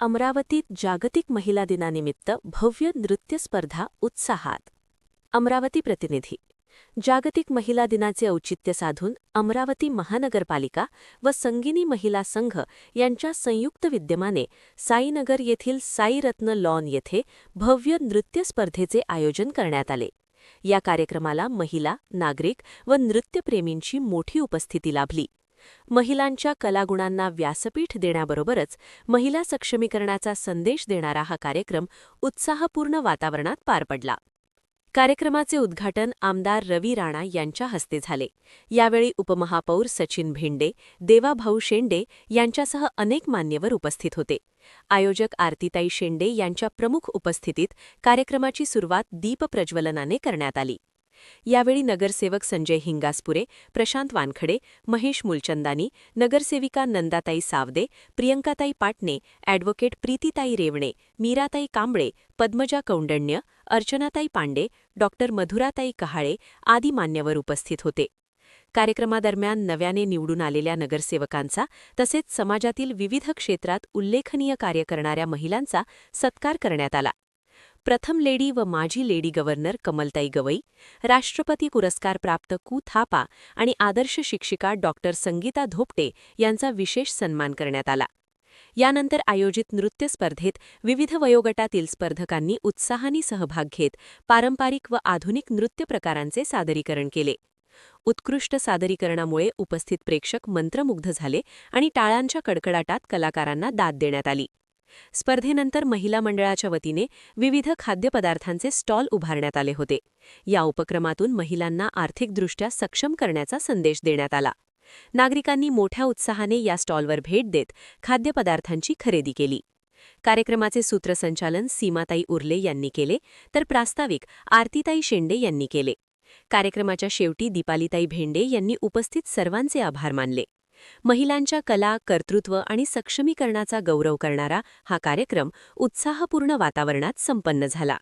अमरावतीत जागतिक महिला दिनानिमित्त भव्य नृत्य स्पर्धा उत्साहात. अमरावती प्रतिनिधी. जागतिक महिला दिनाचे औचित्य साधून अमरावती महानगरपालिका व संगिनी महिला संघ यांच्या संयुक्त विद्यमाने साईनगर येथील साईरत्न लॉन येथे भव्य नृत्य स्पर्धेचे आयोजन करण्यात आले. या कार्यक्रमाला महिला, नागरिक व नृत्यप्रेमींची मोठी उपस्थिती लाभली. महिलांच्या कलागुणांना व्यासपीठ देण्याबरोबरच महिला सक्षमीकरणाचा संदेश देणारा हा कार्यक्रम उत्साहपूर्ण वातावरणात पार पडला. कार्यक्रमाचे उद्घाटन आमदार रवी राणा यांच्या हस्ते झाले. यावेळी उपमहापौर सचिन भेंडे, देवाभाऊ शेंडे यांच्यासह अनेक मान्यवर उपस्थित होते. आयोजक आरतीताई शेंडे यांच्या प्रमुख उपस्थितीत कार्यक्रमाची सुरुवात दीपप्रज्वलनाने करण्यात आली. यावेळी नगरसेवक संजय हिंगासपुरे, प्रशांत वानखडे, महेश मुलचंदानी, नगरसेविका नंदाताई सावदे, प्रियंकाताई पाटणे, ॲडव्होकेट प्रीतीताई रेवणे, मीराताई कांबळे, पद्मजा कौंडण्य, अर्चनाताई पांडे, डॉक्टर मधुराताई कहाळे आदी मान्यवर उपस्थित होते. कार्यक्रमादरम्यान नव्याने निवडून आलेल्या नगरसेवकांचा तसेच समाजातील विविध क्षेत्रात उल्लेखनीय कार्य करणाऱ्या महिलांचा सत्कार करण्यात आला. प्रथम लेडी व माजी लेडी गव्हर्नर कमलताई गवई, राष्ट्रपती पुरस्कार प्राप्त कू थापा आणि आदर्श शिक्षिका डॉक्टर संगीता धोपटे यांचा विशेष सन्मान करण्यात आला. यानंतर आयोजित नृत्य स्पर्धेत विविध वयोगटातील स्पर्धकांनी उत्साहाने सहभाग घेत पारंपरिक व आधुनिक नृत्य प्रकारांचे सादरीकरण केले. उत्कृष्ट सादरीकरणामुळे उपस्थित प्रेक्षक मंत्रमुग्ध झाले आणि टाळ्यांच्या कडकडाटात कलाकारांना दाद देण्यात आली. स्पर्धेनंतर महिला मंडळाच्या वतीने विविध खाद्यपदार्थांचे स्टॉल उभारण्यात आले होते. या उपक्रमातून महिलांना आर्थिकदृष्ट्या सक्षम करण्याचा संदेश देण्यात आला. नागरिकांनी मोठ्या उत्साहाने या स्टॉलवर भेट देत खाद्यपदार्थांची खरेदी केली. कार्यक्रमाचे सूत्रसंचालन सीमाताई उर्ले यांनी केले, तर प्रास्ताविक आरतीताई शेंडे यांनी केले. कार्यक्रमाच्या शेवटी दीपालीताई भेंडे यांनी उपस्थित सर्वांचे आभार मानले. महिलांच्या कला, कर्तृत्व आणि सक्षमीकरणाचा गौरव करणारा हा कार्यक्रम उत्साहपूर्ण वातावरणात संपन्न झाला.